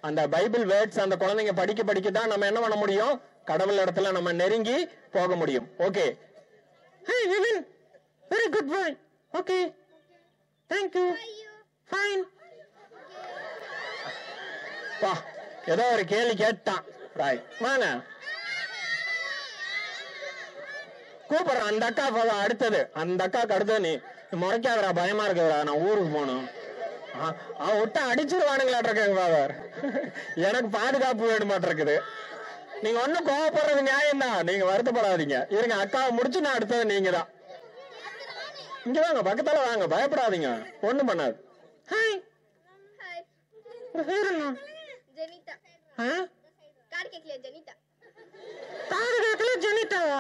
அந்த பைபிள் வேர்ட்ஸ் அந்த குழந்தைங்க படிக்க படிக்க தான் நம்ம என்ன பண்ண முடியும்? கடவுள் இடத்துல நம்ம நெருங்கி போக முடியும். Okay. Hey Vivin, very good boy. Okay, thank you. Fine. பா, ஏதோ ஒரு கேள்வி கேட்டான். ரைட் வாங்க கூப்பிடுறேன். அந்த அக்கா அடுத்தது, அந்த அக்காக்கு அடுத்தது நீ முறைக்காதரா, பயமா இருக்குதுடா, நான் ஊருக்கு போகணும். அவன் விட்டா அடிச்சிருவானுங்களாட்டிருக்காங்க ஃபாதர். எனக்கு பாதுகாப்பு வேணுமாட்டிருக்குது. நீங்க ஒன்னும் கோவப்படுறது நியாயம்தான், நீங்க வருத்தப்படாதீங்க. இருங்க அக்காவை முடிச்சு நான் அடுத்தது நீங்க தான். இங்க வாங்க, பக்கத்தால வாங்க, பயப்படாதீங்க, ஒண்ணும் பண்ணாது. ஹாய், உங்க பேர் என்ன? ஜெனிதா. கார் கேக்கல ஜெனிதா. காது கேட்கல ஜெனிதாவா?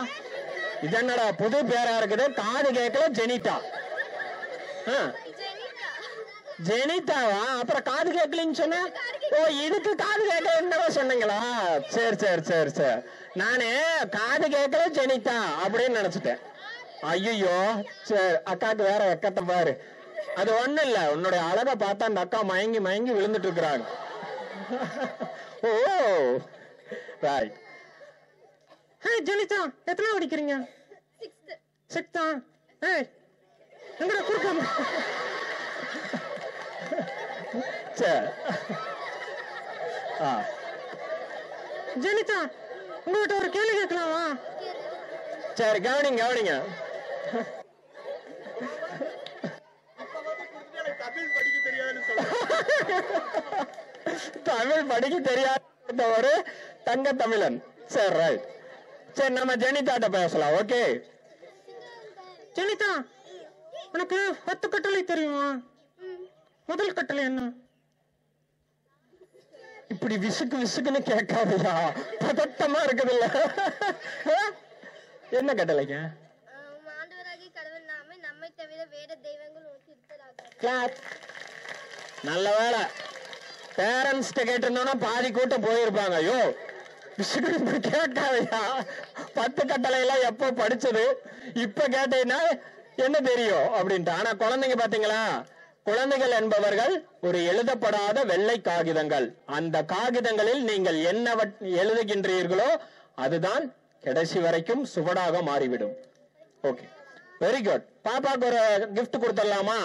இது என்னடா புது பேரா இருக்குது, காது கேட்கல ஜெனிதா. ஜெனிதா. ஜெனிதாவா? அப்புறம் காது கேட்கலன்னு சொன்ன. ஓ, இதுக்கு காது கேட்கல சொன்னீங்களா? சரி சரி சரி சரி, நானே காது கேட்கல ஜெனிதா அப்படின்னு நினைச்சிட்டேன். ஐயோ சரி, அக்காக்கு வேற வெக்கத்தை பாரு. அது ஒண்ணு இல்ல, உன்னுடைய அழகை பார்த்தா அந்த அக்கா மயங்கி மயங்கி விழுந்துட்டு இருக்கிறாங்க. ஓ ரைட். ஹாய் ஜெனிதா, எத்தனை படிக்கிறீங்க? 6th. 6th. ஏய் எங்கடா குறுக்காம? சரி ஜெனிதா, உங்ககிட்ட ஒரு கேள்வி கேட்கலாமா? சரி, கவனிங்க கவனிங்க. தமிழ் படிக்க தெரியாத ஒரு தங்க தமிழன். சரி ரைட். சரி, நம்ம ஜெனிதாட்ட பேசலாம். ஓகே ஜெனிதா, உனக்கு 10 கட்டளை தெரியுமா? முதல் கட்டளை என்ன? இப்படி விசுக்கு விசுக்குன்னு கேட்காதையா, பதட்டமா இருக்குதுல்ல. என்ன கட்டளைங்க? ஆண்டவராகிய கடவுள் நாமே நம்மை தவிர வேற தெய்வங்கள் உனக்கு இருப்பதாக. கிளாப். நல்ல வேலை, பேரண்ட்ஸ்ட கேட்டிருந்தோம்னா பாதி கூட்டம் போயிருப்பாங்க. ஐயோ விசுக்கு கேட்காதையா, 10 கட்டளை எல்லாம் எப்போ படிச்சது, இப்ப கேட்டீங்கன்னா என்ன தெரியும் அப்படின்ட்டு. ஆனா குழந்தைங்க பாத்தீங்களா, குழந்தைகள் என்பவர்கள் ஒரு எழுதப்படாத வெள்ளை காகிதங்கள். அந்த காகிதங்களில் நீங்கள் என்ன எழுதுகின்றீர்களோ அதுதான் கடைசி வரைக்கும் சுவடாக மாறிவிடும். Okay, very good. பாப்பாக்கு ஒரு கிஃப்ட் கொடுத்துடலாமா?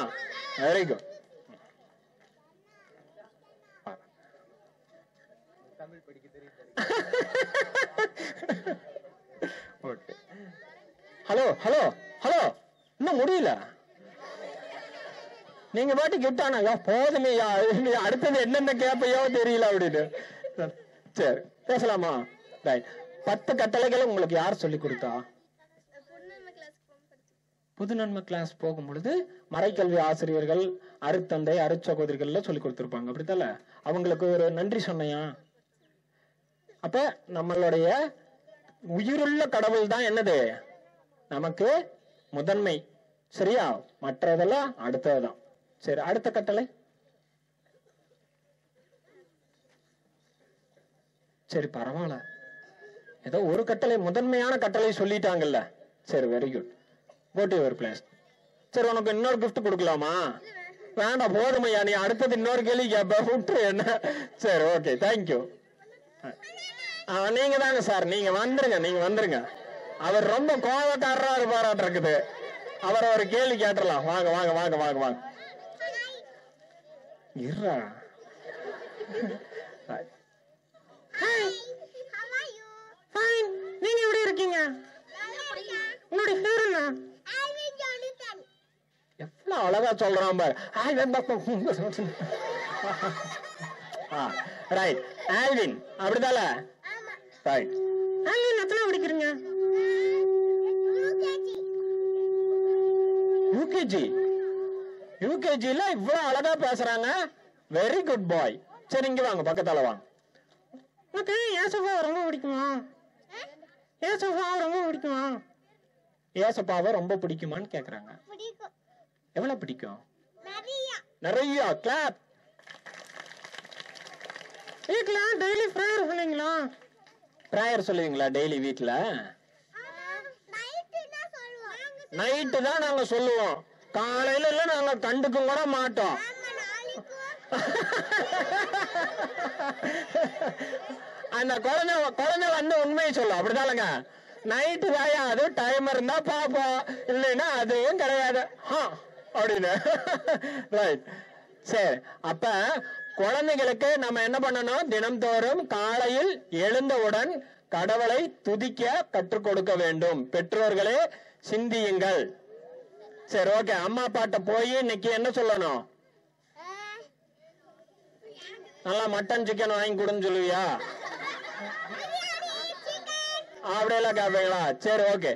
Very good. Hello hello hello, இன்னும் முடியல. நீங்க பாட்டு கிட்டானா போதுமையா, அடுத்தது என்னென்ன கேப்பையோ தெரியல அப்படின்னு. சரி பேசலாமா? ரைட். 10 கட்டளைகளை உங்களுக்கு யார் சொல்லி கொடுத்தா? புது நன்மை கிளாஸ் போகும் பொழுது மறைக்கல்வி ஆசிரியர்கள், அருத்தந்தை, அருச்சகோதரிகள் சொல்லி கொடுத்திருப்பாங்க, அப்படித்தால? அவங்களுக்கு ஒரு நன்றி சொன்னையா? அப்ப நம்மளுடைய உயிருள்ள கடவுள் தான் என்னது நமக்கு முதன்மை, சரியா? மற்றதெல்லாம் அடுத்ததுதான். சரி, அடுத்த கட்டளை. சரி பரவாயில்ல, ஏதோ ஒரு கட்டளை, முதன்மையான கட்டளை சொல்லிட்டாங்கல்ல. சரி, very good. Go to your place. சரி, உனக்கு இன்னொரு கிஃப்ட் கொடுக்கலாமா? வேண்டாம், போதுமையா, நீ அடுத்தது இன்னொரு கேள்வி கேப்ப, விட்டுரு என்ன. சரி ஓகே, தேங்க்யூ. நீங்க தாங்க சார், நீங்க வந்துருங்க, நீங்க வந்துருங்க. அவர் ரொம்ப கோபக்காரரா இருப்பாராட்டு இருக்குது. அவரை ஒரு கேள்வி கேட்டுடலாம். வாங்க வாங்க வாங்க வாங்க வாங்க. இருடா. ஃபைன், நீங்க எப்படி இருக்கீங்க? உங்களுடைய பேர் என்ன? எவ்வளவு அழகா சொல்றான் பாரு. ரைட், ஆல்வின், அப்படிதால? ரைட். ஆல்வின், எத்தனை படிக்கிறீங்க? யூகேஜி. யூகேஜில இவ்வளவு அழகா பேசுறாங்க. Very good boy. சரி, இங்க வாங்க, பக்கத்தால வாங்க. உனக்கு ஏசப்பா ரொம்ப பிடிக்குமா? ஏசப்பா ரொம்ப பிடிக்குமா? ஏசப்பாவை ரொம்ப பிடிக்குமான்னு கேக்குறாங்க. எவ்வளவு பிடிக்கும்? நிறைய. கிளாப். வீட்டுல டெய்லி பிரேயர் பண்ணுவீங்களா? பிரேயர் சொல்லுவீங்களா டெய்லி வீட்டுல? நைட்டு தான் நாங்க சொல்லுவோம், காலையில எல்லாம் நாங்க கண்டுக்கும் கூட மாட்டோம். அந்த குழந்தை வந்து உண்மையை சொல்லும், அப்படிதானங்க? நைட்டு தாயா, அது டைம் இருந்தா பாப்போம், இல்லைன்னா அதுவும் கிடையாது அப்படின்னு. ரைட். சரி, அப்ப குழந்தைகளுக்கு நம்ம என்ன பண்ணணும்? தினம்தோறும் காலையில் எழுந்தவுடன் கடவுளை துதிக்க கற்றுக் கொடுக்க வேண்டும். பெற்றோர்களே சிந்தியுங்கள். சரி, ஓகே. அம்மா அப்பாட்ட போய் இன்னைக்கு என்ன சொல்லணும்? நல்லா மட்டன் சிக்கன் வாங்கி கொடுன்னு சொல்லுவியா? அப்படியெல்லாம் கேட்பீங்களா? சரி, ஓகே.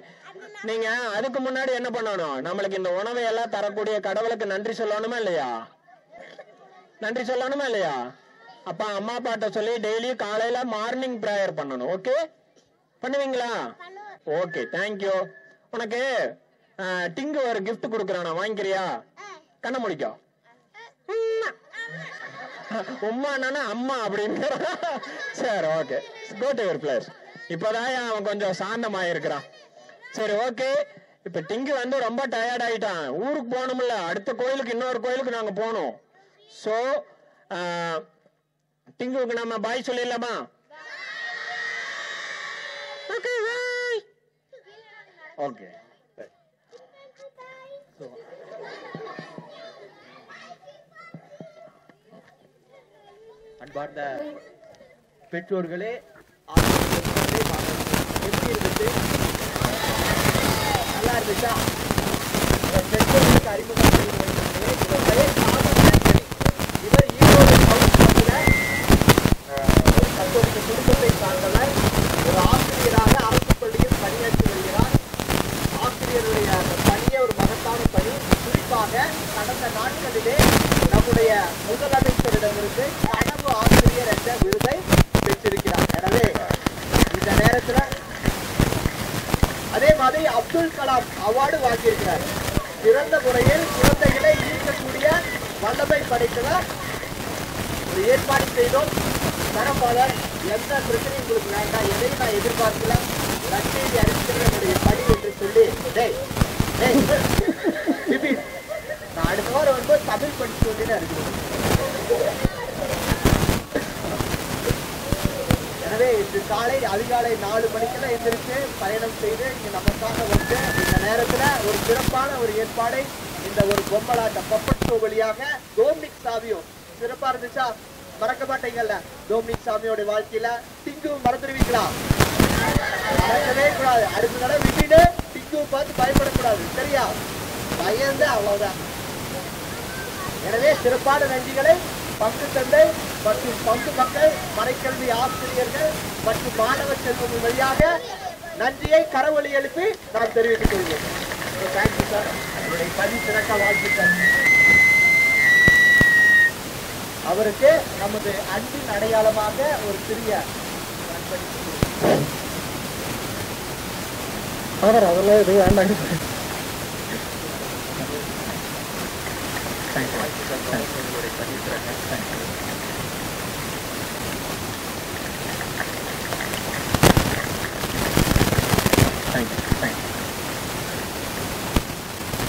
நீங்க அதுக்கு முன்னாடி என்ன பண்ணணும்? நம்மளுக்கு இந்த உணவை எல்லாம் தரக்கூடிய கடவுளுக்கு நன்றி சொல்லணுமா இல்லையா? நன்றி சொல்லணுமா இல்லையா? அப்ப அம்மா அப்பாட்ட சொல்லி டெய்லி காலையில மார்னிங் பிரேயர் பண்ணணும். ஓகே, பண்ணுவீங்களா? Okay, thank you. உனக்கு டிங்கு ஒரு கிஃப்ட் கொடுக்குறானா, வாங்கிக்கிறியா? கண்ண முடிக்கோ. உம்மானா அம்மா அப்படின்னு. சரி, okay, go to your place. இப்பதான் அவன் கொஞ்சம் சாந்தமாயிருக்கிறான். சரி, ஓகே. இப்ப டிங்கு வந்து ரொம்ப டயர்ட் ஆயிட்டான். ஊருக்கு போகணும்ல, அடுத்த கோயிலுக்கு, இன்னொரு கோயிலுக்கு நாங்க போகணும். சோ டிங்குக்கு நம்ம பாய் சொல்லிடலாமா? ஓகே, பாய். ஓகே, அன்பார்ந்த பெற்றோர்களே, எப்படி இருந்துச்சு? நல்லா இருந்துச்சா? பெற்றோர்களுக்கு அறிமுகம் இவர் பெயர் இவர் ஈரோடு மாவட்டத்தில் ஒரு கத்தோலிக்க குடும்பத்தை சார்ந்தவர். ஒரு ஆசிரியராக அரசு பள்ளியில் பணியாற்றி வருகிறார். ஆசிரியருடைய அந்த பணியை ஒரு மகத்தான பணி. குறிப்பாக கடந்த நாட்களிலே நம்முடைய முதலமைச்சரிடமிருந்து கனவு ஆசிரியர் என்ற விருதை பெற்றிருக்கிறார். எனவே இந்த நேரத்தில் அதே மாதிரி அப்துல் கலாம் அவார்டு வாங்கியிருக்கிறார். சிறந்த முறையில் குழந்தைகளை ஈர்க்கக்கூடிய வல்லமை படைத்தவர். ஒரு ஏற்பாடு செய்தோம். தரப்பாளர் எந்த பிரச்சனையும் உங்களுக்கு வேண்டாம், எதையும் நான் எதிர்பார்க்கல, லட்சேதி அறிவிக்கிறவனுடைய பணி என்று சொல்லி நான் அடுத்த வாரம் வந்து தமிழ் படிச்சு வந்து அறிவிக்கிறேன். எனவே இன்று காலை அதிகாலை 4 மணிக்கெல்லாம் எந்திரிச்சு பயணம் செய்து இங்க நமக்காக வந்து இந்த நேரத்துல ஒரு சிறப்பான ஒரு ஏற்பாடை இந்த ஒரு பொம்மலாட்ட பப்பட் ஷோ வழியாக டோமினிக் சாமியும் சிறப்பா இருந்துச்சா? மறக்க மாட்டீங்கல்ல? டோமினிக் சாமியோட வாழ்க்கையில டிங்கு மறந்துடுவீங்களா? மறக்கவே கூடாது. அடுத்த தடவை விட்டுட்டு டிங்கு பார்த்து பயப்படக்கூடாது, சரியா? பயந்து அவ்வளவுதான். எனவே சிறப்பான நன்றிகளை பங்கு தந்தை மற்றும் பங்கு மக்கள், மறைக்கல்வி ஆசிரியர்கள் மற்றும் மாணவ செல்வங்கள் வழியாக நன்றியை கரவொலி எழுப்பி நான் தெரிவித்துக் கொள்கிறேன். Thank you sir. என்னுடைய பணி சிறக்க வாழ்த்துக்கள். அவருக்கு நமது அன்பின் அடையாளமாக ஒரு சிறிய அதெல்லாம் இது வேண்டாங்க.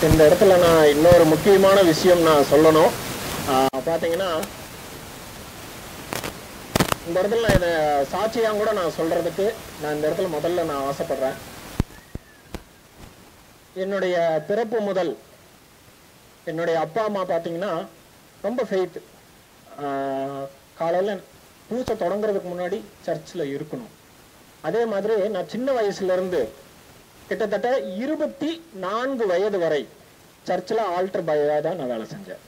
இந்த இடத்துல நான் இன்னொரு முக்கியமான விஷயம் நான் சொல்லணும். பாத்தீங்கன்னா இந்த இடத்துல நான் இதை சாட்சியா கூட நான் சொல்றதுக்கு நான் இந்த இடத்துல முதல்ல நான் ஆசைப்படுறேன். என்னுடைய பிறப்பு முதல் என்னுடைய அப்பா அம்மா பாத்தீங்கன்னா ரொம்ப ஃபெய்த். காலையில பூசை தொடங்குறதுக்கு முன்னாடி சர்ச்சில் இருக்கணும். அதே மாதிரி நான் சின்ன வயசுல இருந்து கிட்டத்தட்ட 24 வயது வரை சர்ச்சில் ஆல்டர் பாயா தான் நான் வேலை செஞ்சேன்.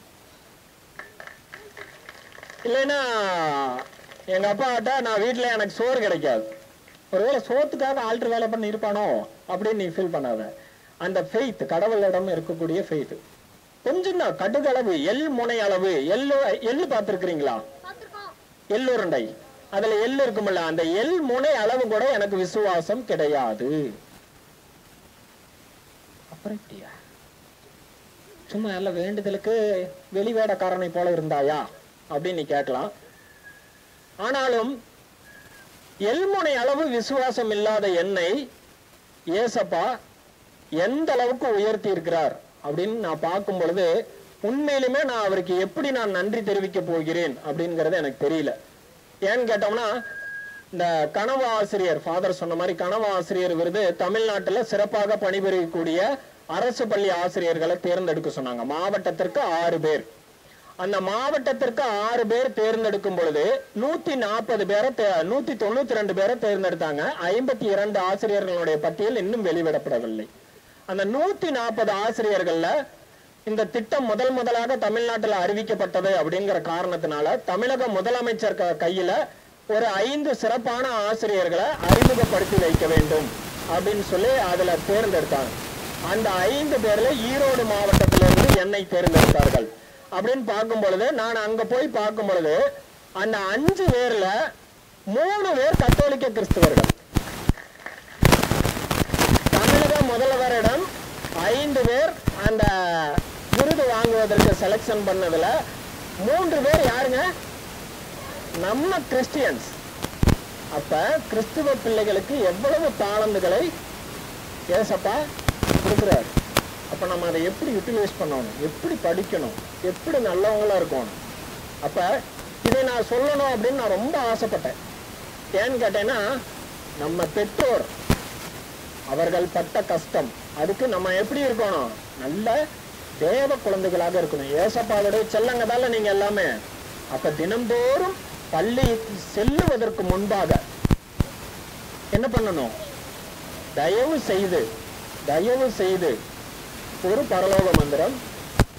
இல்லைன்னா எங்க அப்பாட்ட நான் வீட்டுல எனக்கு சோறு கிடைக்காது. ஒருவேளை சோத்துக்காக ஆல்டர் வேலை பண்ணி இருப்பானோ அப்படின்னு நீ ஃபீல் பண்ணாத. அந்த ஃபெய்த், கடவுளிடம் இருக்கக்கூடிய ஃபெய்த் கொஞ்சம் தான். கடுகளவு, எள் முனை அளவு, எள்ளு பார்த்திருக்கிறீங்களா? எள்ளுருண்டை, அதுல எள்ளு இருக்குமில்ல, அந்த எள் முனை அளவு கூட எனக்கு விசுவாசம் கிடையாது. அப்புறம் இப்படியா? சும்மா எல்லாம் வேண்டுதலுக்கு வெளிவேடக்காரனை போல இருந்தாயா அப்படின்னு நீ கேட்கலாம். ஆனாலும் எள்முனை அளவு விசுவாசம் இல்லாத என்னை ஏசப்பா எந்த அளவுக்கு உயர்த்தி இருக்கிறார் அப்படின்னு நான் பார்க்கும் பொழுது உண்மையிலுமே நான் அவருக்கு எப்படி நான் நன்றி தெரிவிக்க போகிறேன் அப்படிங்கறது எனக்கு தெரியல. ஏன்னு கேட்டோம்னா, இந்த கனவு ஆசிரியர் ஃபாதர் சொன்ன மாதிரி கனவு ஆசிரியர் விருது தமிழ்நாட்டுல சிறப்பாக பணிபுரியக்கூடிய அரசு பள்ளி ஆசிரியர்களை தேர்ந்தெடுக்க சொன்னாங்க. மாவட்டத்திற்கு 6 பேர். அந்த மாவட்டத்திற்கு 6 பேர் தேர்ந்தெடுக்கும் பொழுது 140 பேரை 192 பேரை தேர்ந்தெடுத்தாங்க. 52 ஆசிரியர்களுடைய பட்டியல் இன்னும் வெளியிடப்படவில்லை. அந்த 140 ஆசிரியர்கள்ல இந்த திட்டம் முதலாக தமிழ்நாட்டில் அறிவிக்கப்பட்டது அப்படிங்கிற காரணத்தினால தமிழக முதலமைச்சர் கையில ஒரு 5 சிறப்பான ஆசிரியர்களை அறிமுகப்படுத்தி வைக்க வேண்டும் அப்படின்னு சொல்லி அதுல தேர்ந்தெடுத்தாங்க. அந்த 5 பேர்ல ஈரோடு மாவட்டத்திலிருந்து என்னை தேர்ந்தெடுத்தார்கள். அப்படின்னு பார்க்கும் பொழுது நான் அங்க போய் பார்க்கும் பொழுது அந்த 5 பேர்ல 3 பேர் கத்தோலிக்க கிறிஸ்தவர்கள். தமிழக முதல்வரிடம் 5 பேர் அந்த விருது வாங்குவதற்கு செலக்ஷன் பண்ணதுல 3 பேர் யாருங்க? நம்ம கிறிஸ்டியன்ஸ். அப்ப கிறிஸ்துவ பிள்ளைகளுக்கு எவ்வளவு தாளந்துகளை ஏசப்பா கொடுக்கிறார். அப்ப நம்ம அதை எப்படி யூட்டிலைஸ் பண்ணணும், எப்படி படிக்கணும், எப்படி நல்லவங்களா இருக்கணும். அப்ப இதை நான் சொல்லணும் அப்படின்னு நான் ரொம்ப ஆசைப்பட்டேன். ஏன்னு கேட்டேன்னா, நம்ம பெற்றோர் அவர்கள் பட்ட கஷ்டம், அதுக்கு நம்ம எப்படி இருக்கணும்? நல்ல தேவ குழந்தைகளாக இருக்கணும். ஏசப்பாவுடைய செல்லங்கதால நீங்க எல்லாமே. அப்ப தினந்தோறும் பள்ளி செல்லுவதற்கு முன்பாக என்ன பண்ணணும்? தயவு செய்து ஒரு பரலோக மந்திரம்,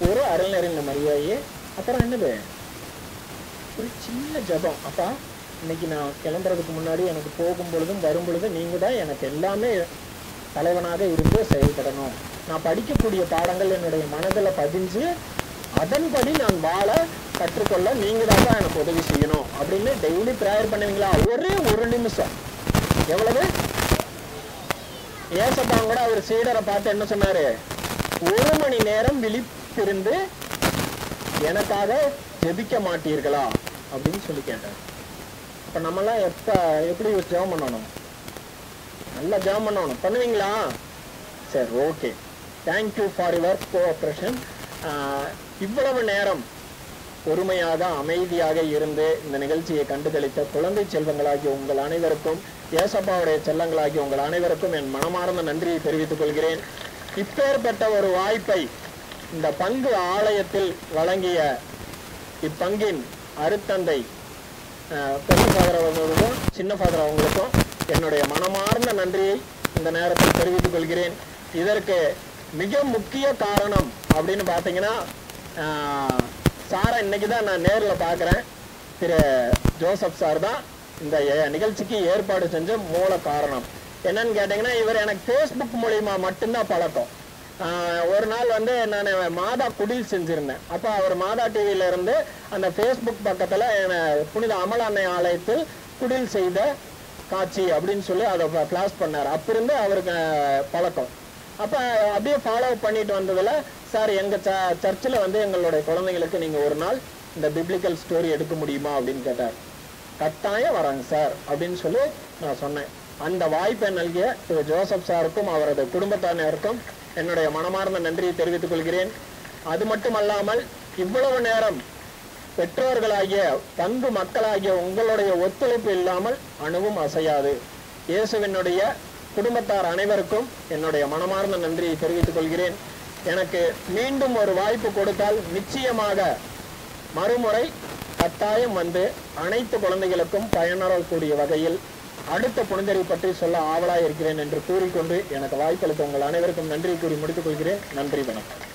ஒரு அருள்நெறிந்த மரியாதையே, அப்புறம் என்னது, ஒரு சின்ன ஜபம். அப்பா இன்னைக்கு நான் கிளம்புறதுக்கு முன்னாடி எனக்கு போகும் பொழுதும் வரும் பொழுதும் நீங்க தான் எனக்கு எல்லாமே தலைவனாக இருந்து செயல்படணும். நான் படிக்கக்கூடிய பாடங்கள் என்னுடைய மனதில் பதிஞ்சு அதன்படி நான் வாழ கற்றுக்கொள்ள நீங்க தான் எனக்கு உதவி செய்யணும் அப்படின்னு டெய்லி ப்ரேயர் பண்ணுவீங்களா? ஒரே ஒரு நிமிஷம். எவ்வளவு? ஏசப்பா கூட அவர் சீடரை பார்த்து என்ன சொன்னாரு? 1 மணி நேரம் விழித்திருந்து எனக்காக ஜெபிக்க மாட்டீர்களா அப்படின்னு சொல்லி கேட்டார். அப்ப நம்மளாம் எப்படி ஜெபம் பண்ணணும்? நல்லா ஜெபம் பண்ணணும். பண்ணுவீங்களா? சரி, okay. Thank you for your cooperation. இவ்வளவு நேரம் பொறுமையாக அமைதியாக இருந்து இந்த நிகழ்ச்சியை கண்டுகளித்த குழந்தை செல்வங்களாகிய உங்கள் அனைவருக்கும், ஏசப்பாவுடைய செல்லங்களாகிய உங்கள் அனைவருக்கும் என் மனமார்ந்த நன்றியை தெரிவித்துக் கொள்கிறேன். இப்பேற்பட்ட ஒரு வாய்ப்பை இந்த பங்கு ஆலயத்தில் வழங்கிய இப்பங்கின் அருத்தந்தை பெரிய ஃபாதர் அவர்களுக்கும் சின்ன ஃபாதர் அவங்களுக்கும் என்னுடைய மனமார்ந்த நன்றியை இந்த நேரத்தில் தெரிவித்துக் கொள்கிறேன். இதற்கு மிக முக்கிய காரணம் அப்படின்னு பார்த்தீங்கன்னா, சாரை இன்னைக்கு தான் நான் நேரில் பார்க்குறேன். திரு ஜோசப் சார் தான் இந்த நிகழ்ச்சிக்கு ஏற்பாடு செஞ்ச மூல காரணம். என்னன்னு கேட்டீங்கன்னா, இவர் எனக்கு ஃபேஸ்புக் மூலியமா மட்டும்தான் பழக்கம். ஒரு நாள் வந்து நான் மாதா குடில் செஞ்சிருந்தேன். அப்போ அவர் மாதா டிவியில இருந்து அந்த ஃபேஸ்புக் பக்கத்தில் புனித அமல அன்னை ஆலயத்தில் குடில் செய்த காட்சி அப்படின்னு சொல்லி அதை ஃபிளாஷ் பண்ணார். அப்பிருந்து அவருக்கு பழக்கம். அப்போ அப்படியே ஃபாலோ பண்ணிட்டு வந்ததில், சார் எங்கள் சர்ச்சில் வந்து எங்களுடைய குழந்தைங்களுக்கு நீங்கள் ஒரு நாள் இந்த பிப்ளிக்கல் ஸ்டோரி எடுக்க முடியுமா அப்படின்னு கேட்டார். கட்டாயம் வராங்க சார் அப்படின்னு சொல்லி நான் சொன்னேன். அந்த வாய்ப்பை நல்கிய திரு ஜோசப் சாருக்கும் அவரது குடும்பத்தாருக்கும் என்னுடைய மனமார்ந்த நன்றியை தெரிவித்துக் கொள்கிறேன். அது மட்டுமல்லாமல் இவ்வளவு நேரம் பெற்றோர்களாகிய பங்கு மக்களாகிய உங்களுடைய ஒத்துழைப்பு இல்லாமல் அணுவும் அசையாது. இயேசுவினுடைய குடும்பத்தார் அனைவருக்கும் என்னுடைய மனமார்ந்த நன்றியை தெரிவித்துக் கொள்கிறேன். எனக்கு மீண்டும் ஒரு வாய்ப்பு கொடுத்தால் நிச்சயமாக மறுமுறை கட்டாயம் வந்து அனைத்து குழந்தைகளுக்கும் பயனறக்கூடிய வகையில் அடுத்த புனிதரை பற்றி சொல்ல ஆவலாக இருக்கிறேன் என்று கூறிக்கொண்டு எனக்கு வாய்ப்பளித்த உங்கள் அனைவருக்கும் நன்றி கூறி முடித்துக் கொள்கிறேன். நன்றி, வணக்கம்.